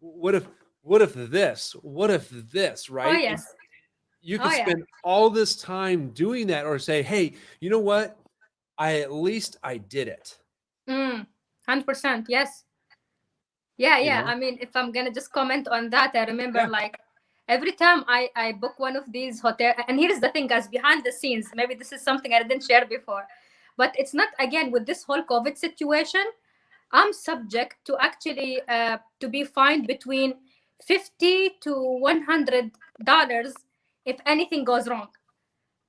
What if this, right? Oh yes. You could spend all this time doing that, or say, hey, you know what? At least I did it. 100%. Yes. Yeah. I mean, if I'm gonna just comment on that, I remember like every time I book one of these hotel, and here's the thing, guys, behind the scenes, maybe this is something I didn't share before, but it's not, again, with this whole COVID situation, I'm subject to actually to be fined between $50 to $100 if anything goes wrong.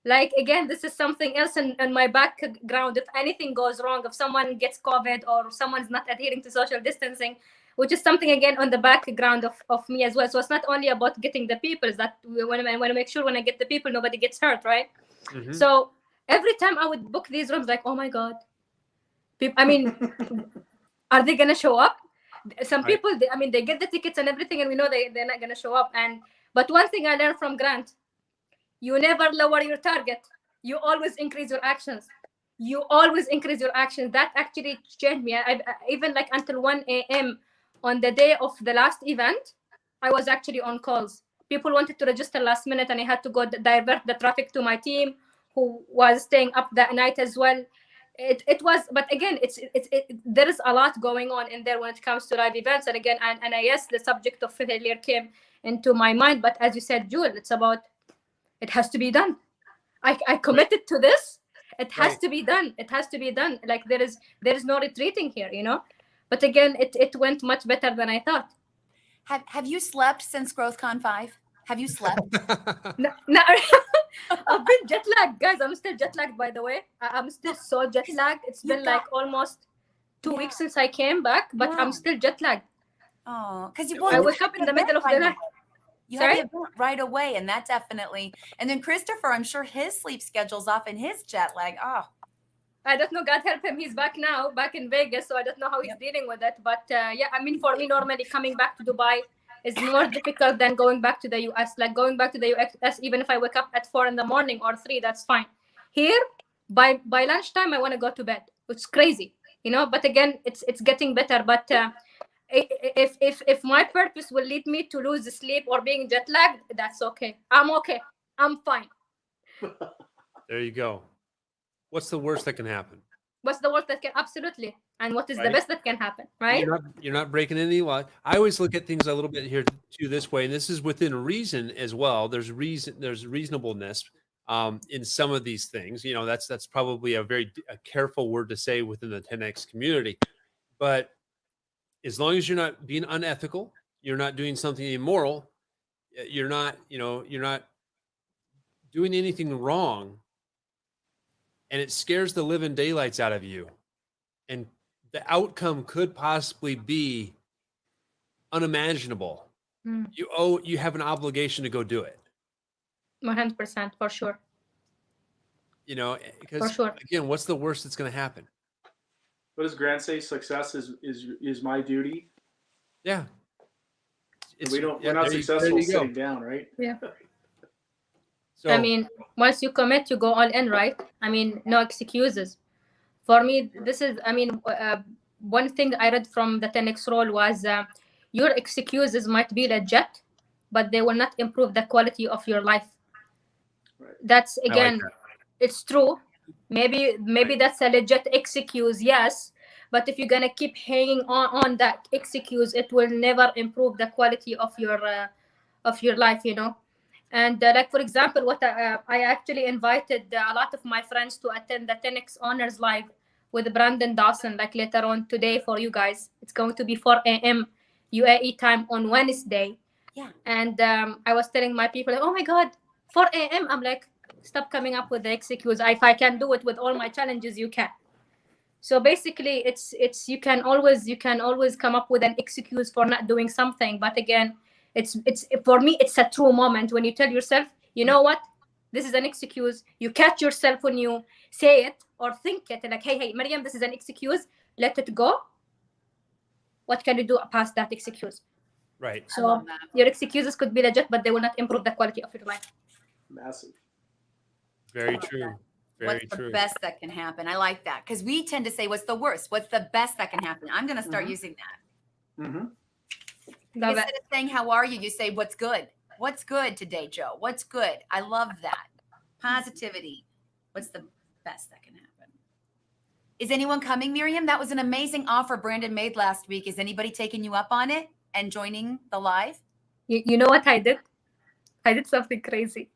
Like, again, this is something else in my background. If anything goes wrong, if someone gets COVID or someone's not adhering to social distancing, which is something, again, on the background of me as well. So it's not only about getting the people, that I want to make sure when I get the people, nobody gets hurt, right? Mm-hmm. So every time I would book these rooms, like, oh my God. I mean, are they going to show up? Some people, they get the tickets and everything, and we know they're not going to show up. But one thing I learned from Grant, you never lower your target. You always increase your actions. That actually changed me. I even like until 1 a.m. on the day of the last event, I was actually on calls. People wanted to register last minute, and I had to go divert the traffic to my team, who was staying up that night as well. It was, but again, there is a lot going on in there when it comes to live events. And again, and yes, the subject of failure came into my mind. But as you said, Joelle, it's about, it has to be done. I committed to this. It has to be done. It has to be done. Like there is no retreating here, But again, it went much better than I thought. Have you slept since GrowthCon 5? Have you slept? No. I've been jet lagged, guys. I'm still jet lagged, by the way. I'm still so jet lagged. It's been like almost 2 weeks since I came back, but I'm still jet lagged. Oh, because I wake up in the middle of the night. You had the event right away, and that definitely. And then Christopher, I'm sure his sleep schedule's off and his jet lag. Oh, I don't know. God help him. He's back now, back in Vegas, so I don't know how he's dealing with it. But for me, normally coming back to Dubai is more difficult than going back to the US. Like going back to the US, even if I wake up at 4 in the morning or 3, that's fine. Here, by lunchtime, I want to go to bed. It's crazy, But again, it's getting better. But if my purpose will lead me to lose sleep or being jet lagged, that's okay. I'm okay. I'm fine. There you go. What's the worst that can happen? What's the worst that can? Absolutely. and what is the Right. best that can happen, right? You're not breaking any law. I always look at things a little bit here too this way, and this is within reason as well. There's reasonableness in some of these things. You know, that's probably a careful word to say within the 10x community. But as long as you're not being unethical, you're not doing something immoral, you're not doing anything wrong, and it scares the living daylights out of you, and the outcome could possibly be unimaginable. You have an obligation to go do it. 100% for sure. You know, For because sure. again, what's the worst that's going to happen? What does Grant say? Success is my duty. Yeah. We're not successful sitting down, right? Yeah. So I mean, once you commit, you go all in, right? I mean, no excuses. For me, this is, I mean, one thing I read from the 10x rule was your excuses might be legit, but they will not improve the quality of your life. Right. That's, I like again, that. it's true. Maybe that's a legit excuse, yes. But if you're going to keep hanging on that excuse, it will never improve the quality of your life, you know. And like, for example, what I actually invited a lot of my friends to attend the 10x Honors Live with Brandon Dawson, like later on today for you guys. It's going to be 4 a.m. UAE time on Wednesday. Yeah. And I was telling my people, like, oh my God, 4 a.m. I'm like, stop coming up with the excuse. If I can do it with all my challenges, you can. So basically, it's you can always come up with an excuse for not doing something. But again, it's for me, it's a true moment when you tell yourself, you know what, this is an excuse. You catch yourself when you say it or think it, like, hey, Mariam, this is an excuse. Let it go. What can you do past that excuse? Right. I love So that. your excuses could be legit, but they will not improve the quality of your life. Massive. Very true. Very What's true. the best that can happen? I like that, because we tend to say, what's the worst? What's the best that can happen? I'm going to start using that. Mm-hmm. Love Instead it. of saying, how are you? You say, what's good? What's good today, Joe? What's good? I love that. Positivity. What's the best that can happen? Is anyone coming, Miriam? That was an amazing offer Brandon made last week. Is anybody taking you up on it and joining the live? You know what I did? I did something crazy.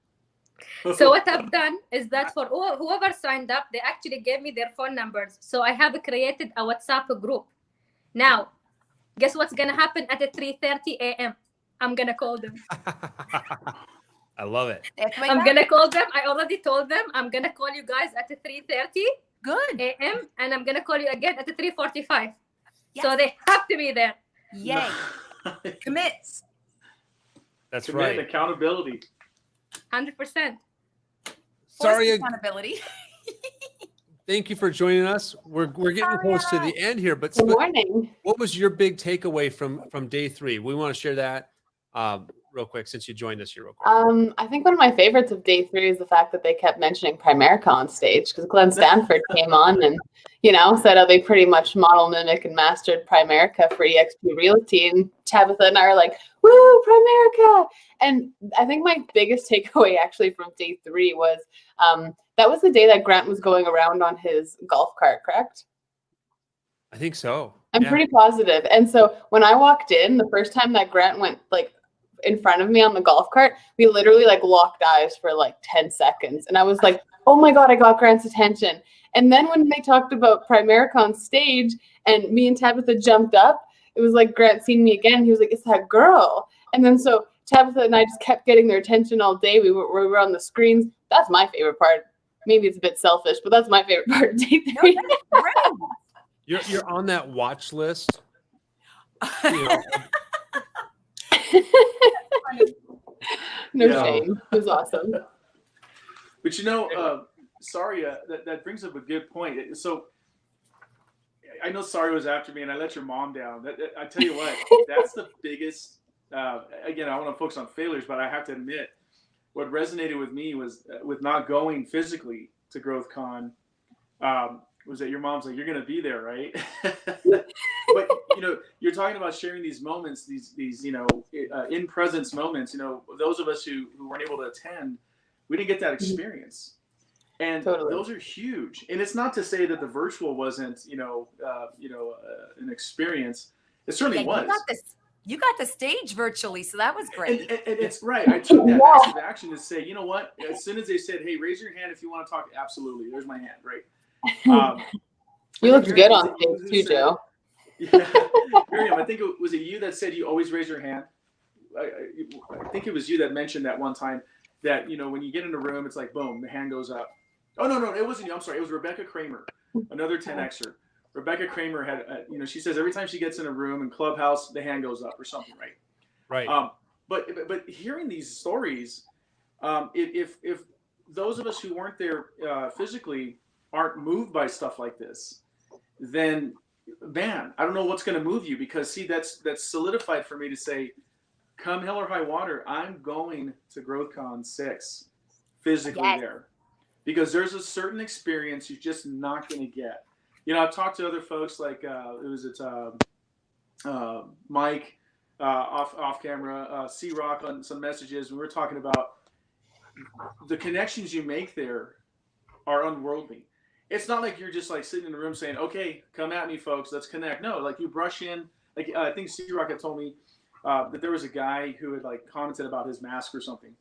So what I've done is that for whoever signed up, they actually gave me their phone numbers. So I have created a WhatsApp group. Now, guess what's going to happen at 3:30 a.m.? I'm going to call them. I love it. I'm going to call them. I already told them I'm going to call you guys at 3:30 Good. a.m. and I'm going to call you again at 3:45. Yes. So they have to be there. Yay. Commit. That's Commit right. and accountability. 100%. Sorry. Accountability. Thank you for joining us. We're getting close to the end here, but Good morning. what was your big takeaway from day 3? We want to share that real quick since you joined us here real quick. I think one of my favorites of day 3 is the fact that they kept mentioning Primerica on stage, because Glenn Sanford came on and, said how they pretty much model, mimic, and mastered Primerica for eXp Realty. And Tabitha and I are like, woo, Primerica! And I think my biggest takeaway actually from day 3 was that was the day that Grant was going around on his golf cart, correct? I think so. I'm pretty positive. And so when I walked in, the first time that Grant went in front of me on the golf cart, we literally locked eyes for 10 seconds. And I was like, oh my God, I got Grant's attention. And then when they talked about Primerica on stage and me and Tabitha jumped up, it was like Grant seen me again. He was like, it's that girl. And then so Tabitha and I just kept getting their attention all day. We were on the screens. That's my favorite part. Maybe it's a bit selfish, but that's my favorite part of day 3. You're on that watch list. No shame. It was awesome. But Saria, that brings up a good point. So I know Saria was after me, and I let your mom down. I tell you what, that's the biggest. Again, I want to focus on failures, but I have to admit, what resonated with me was with not going physically to GrowthCon. Was that your mom's like, you're going to be there, right? But you're talking about sharing these moments, these in presence moments. Those of us who weren't able to attend, we didn't get that experience. And Totally. those are huge. And it's not to say that the virtual wasn't, an experience. It certainly Yeah, was. you got the stage virtually, so that was great. And it's right. I took that massive action to say, you know what? As soon as they said, "Hey, raise your hand if you want to talk," absolutely. There's my hand, right? You looked good on stage too, Joe. Yeah, Miriam, I think was it you that said you always raise your hand? I think it was you that mentioned that one time that when you get in a room, it's like boom, the hand goes up. Oh no, it wasn't you. I'm sorry, it was Rebecca Kramer, another 10xer. Rebecca Kramer had, she says every time she gets in a room in Clubhouse, the hand goes up or something, right? Right. But hearing these stories, if those of us who weren't there physically aren't moved by stuff like this, then man, I don't know what's going to move you, because see, that's solidified for me to say, come hell or high water, I'm going to GrowthCon 6 physically there, because there's a certain experience you're just not going to get. I've talked to other folks like Mike off camera, C-Rock on some messages. We were talking about the connections you make there are unworldly. It's not like you're just like sitting in a room saying, "Okay, come at me, folks, let's connect." No, like you brush in. Like I think C-Rock had told me that there was a guy who had like commented about his mask or something,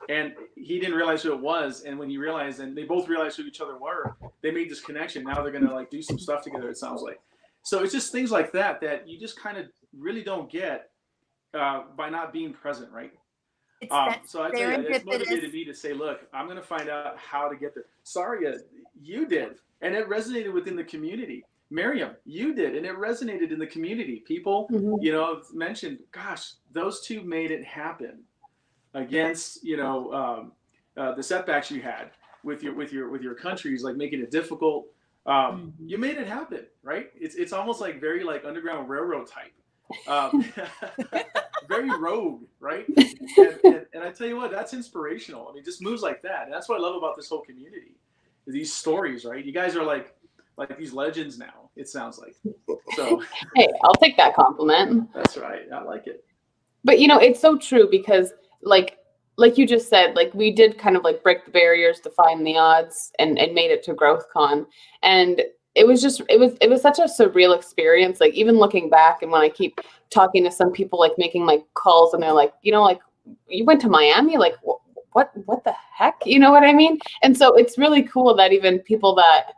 and he didn't realize who it was. And when he realized, and they both realized who each other were, they made this connection. Now they're gonna like do some stuff together, it sounds like. So it's just things like that you just kind of really don't get by not being present, right? So I tell you, it's motivated me to say, look, I'm gonna find out how to get there. Saria, you did, and it resonated within the community. Miriam, you did, and it resonated in the community. People, mentioned, gosh, those two made it happen against, the setbacks you had with your countries, like making it difficult. You made it happen, right? It's almost like very like Underground Railroad type, very rogue, right? And I tell you what, that's inspirational. I mean, just moves like that, and that's what I love about this whole community. These stories, right? You guys are like these legends now. It sounds like. So hey, I'll take that compliment. That's right. I like it. But it's so true, because like you just said, like we did kind of like break the barriers, define the odds, and made it to GrowthCon. And it was such a surreal experience. Like even looking back, and when I keep talking to some people, like making like calls, and they're like, like you went to Miami, like what the heck? You know what I mean? And so it's really cool that even people that,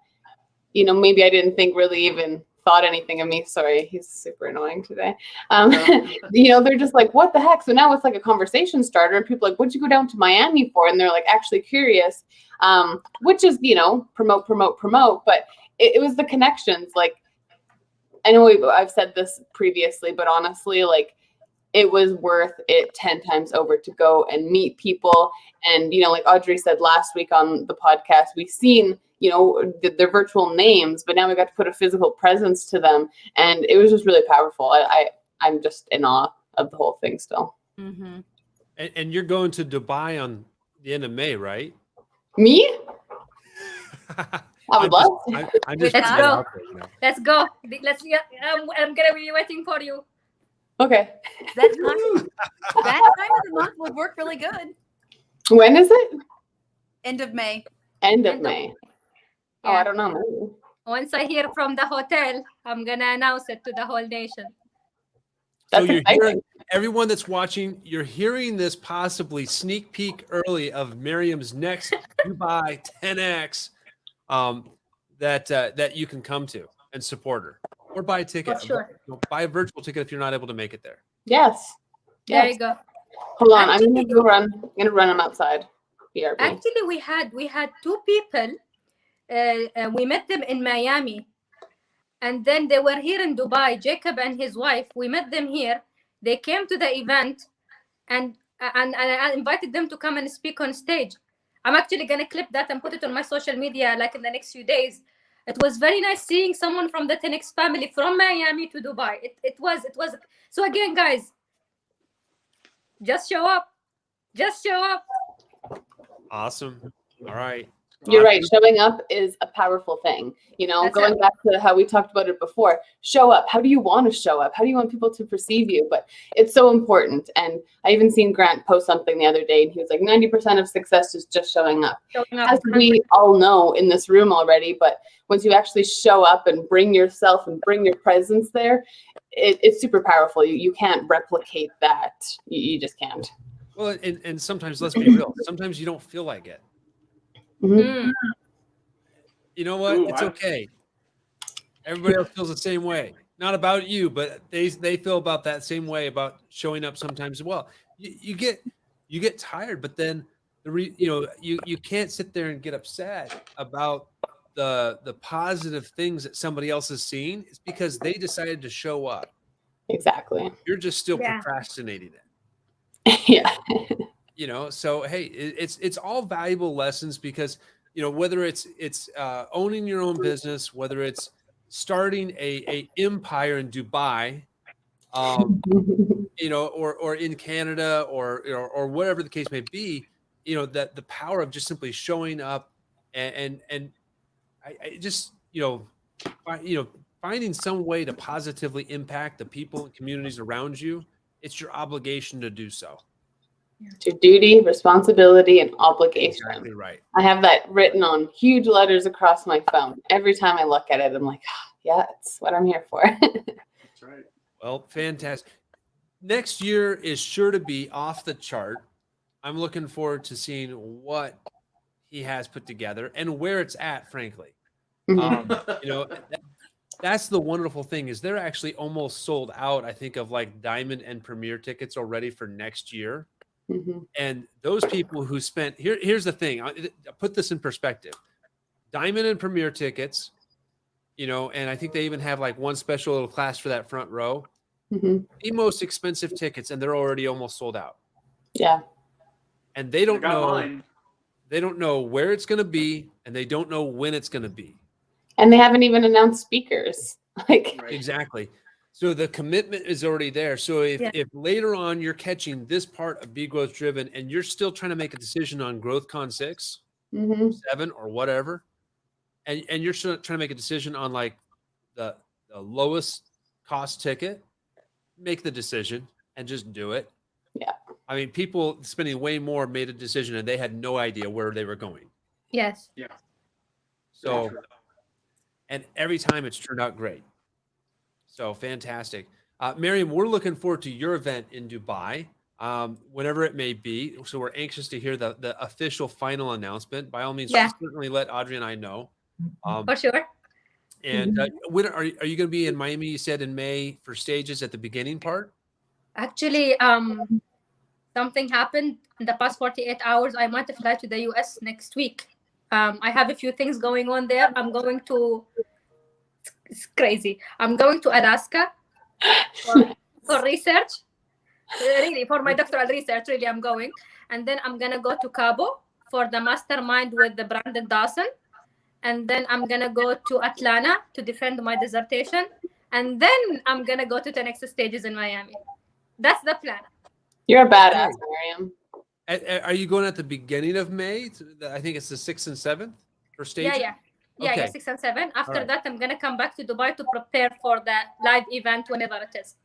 maybe I didn't think really even thought anything of me. Sorry, he's super annoying today. They're just like, what the heck? So now it's like a conversation starter, and people are like, what'd you go down to Miami for? And they're like actually curious, which is, promote. But it was the connections. Like, I know I've said this previously, but honestly, like it was worth it 10 times over to go and meet people. And, like Audrey said last week on the podcast, we've seen, their virtual names, but now we got to put a physical presence to them. And it was just really powerful. I'm just in awe of the whole thing still. Mm-hmm. And you're going to Dubai on the end of May, right? Me? I would love to. Let's go. Let's go. I'm going to be waiting for you. Okay. That time of the month would work really good. When is it? End of May. End of May. Yeah. Oh, I don't know. Once I hear from the hotel, I'm going to announce it to the whole nation. That's so you're exciting. hearing, everyone that's watching, you're hearing this possibly sneak peek early of Miriam's next Dubai 10X that you can come to and support her, or buy a ticket. For sure. Buy a virtual ticket if you're not able to make it there. Yes. There you go. Hold on, I'm gonna go run. I'm gonna run them outside. BRB. Actually, we had two people. We met them in Miami, and then they were here in Dubai. Jacob and his wife. We met them here. They came to the event, and I invited them to come and speak on stage. I'm actually gonna clip that and put it on my social media like in the next few days. It was very nice seeing someone from the 10X family from Miami to Dubai. It was. So again, guys, just show up. Just show up. Awesome. All right. You're right. Showing up is a powerful thing. That's Going back to how we talked about it before, show up. How do you want to show up? How do you want people to perceive you? But it's so important. And I even seen Grant post something the other day, and he was like, 90% of success is just showing up. As we all know in this room already, but once you actually show up and bring yourself and bring your presence there, it's super powerful. You can't replicate that. You just can't. Well, and sometimes, let's be real, sometimes you don't feel like it. Mm-hmm. You know what? Ooh, It's okay. Everybody else feels the same way. Not about you, but they feel about that same way about showing up sometimes as well. You get tired, but then you can't sit there and get upset about the positive things that somebody else is seeing. It's because they decided to show up. Exactly. You're just still Yeah. procrastinating it. Yeah. So hey, it's all valuable lessons because whether it's owning your own business, whether it's starting a empire in Dubai, or in Canada, or whatever the case may be, that the power of just simply showing up and I just finding some way to positively impact the people and communities around you. It's your obligation to do so. It's your duty, responsibility, and obligation. Exactly right. I have that written on huge letters across my phone. Every time I look at it, I'm like, yeah, it's what I'm here for. That's right. Well, fantastic. Next year is sure to be off the chart. I'm looking forward to seeing what he has put together and where it's at, frankly. That's the wonderful thing is they're actually almost sold out, I think, of like Diamond and Premier tickets already for next year. Mm-hmm. And those people who spent here's the thing. I'll put this in perspective. Diamond and Premier tickets, and I think they even have like one special little class for that front row. Mm-hmm. The most expensive tickets, and they're already almost sold out. Yeah. And they don't know. Mine. They don't know where it's going to be, and they don't know when it's going to be. And they haven't even announced speakers. Right. Exactly. So the commitment is already there. So if later on you're catching this part of Be Growth Driven and you're still trying to make a decision on GrowthCon 6, Mm-hmm. 7, or whatever, and you're still trying to make a decision on like the lowest cost ticket, make the decision and just do it. Yeah. I mean, people spending way more made a decision and they had no idea where they were going. Yes. Yeah. So, Sure. and every time it's turned out great. So fantastic. Miriam, we're looking forward to your event in Dubai, whenever it may be. So we're anxious to hear the official final announcement. By all means, certainly let Audrey and I know. For sure. And when are you going to be in Miami? You said in May for stages at the beginning part? Actually, something happened in the past 48 hours. I might fly to the US next week. I have a few things going on there. I'm going to, it's crazy. I'm going to Alaska for research. Really, for my doctoral research, really, I'm going. And then I'm going to go to Cabo for the mastermind with the Brandon Dawson. And then I'm going to go to Atlanta to defend my dissertation. And then I'm going to go to the next stages in Miami. That's the plan. You're a badass, Miriam. Are you going at the beginning of May? I think it's the 6th and 7th for stages? Yeah, 6 and 7. After that, I'm going to come back to Dubai to prepare for the live event whenever it is.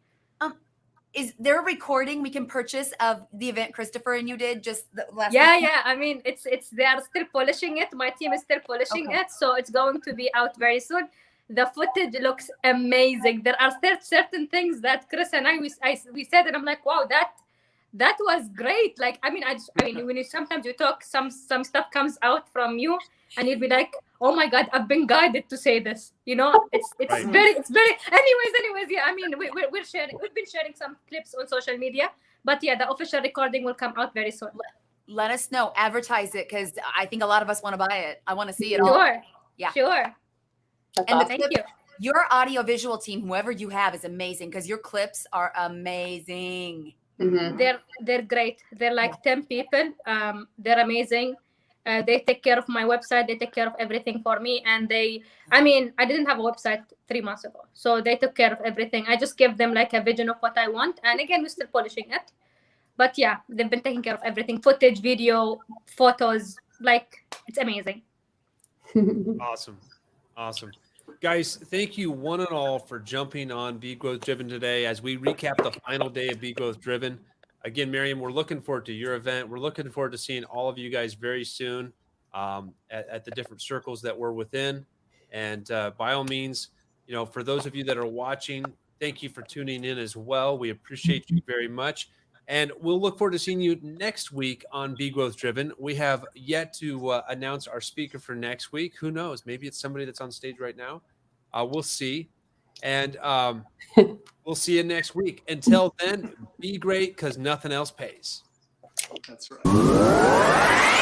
Is there a recording we can purchase of the event Christopher and you did just the last Yeah. week? I mean, it's they are still polishing it. My team is still polishing it, so it's going to be out very soon. The footage looks amazing. There are still certain things that Chris and we said, and I'm like, wow, that was great. Like, I mean, when you sometimes you talk, some stuff comes out from you, and you'll be like, oh my God, I've been guided to say this. It's Right. very. Anyways, yeah. I mean, we've been sharing some clips on social media, but yeah, the official recording will come out very soon. Let us know. Advertise it because I think a lot of us want to buy it. I want to see it all. Sure. Yeah. Sure. That's And awesome. Thank you. Your audio visual team, whoever you have, is amazing because your clips are amazing. Mm-hmm. They're great. They're like 10 people. They're amazing. They take care of my website. They take care of everything for me. And I didn't have a website 3 months ago. So they took care of everything. I just gave them like a vision of what I want. And again, we're still polishing it. But yeah, they've been taking care of everything. Footage, video, photos. Like, it's amazing. Awesome. Awesome. Guys, thank you one and all for jumping on Be Growth Driven today as we recap the final day of Be Growth Driven. Again, Miriam, we're looking forward to your event. We're looking forward to seeing all of you guys very soon at the different circles that we're within. And by all means, you know, for those of you that are watching, thank you for tuning in as well. We appreciate you very much. And we'll look forward to seeing you next week on Be Growth Driven. We have yet to announce our speaker for next week. Who knows? Maybe it's somebody that's on stage right now. We'll see. And we'll see you next week. Until then, be great because nothing else pays. That's right.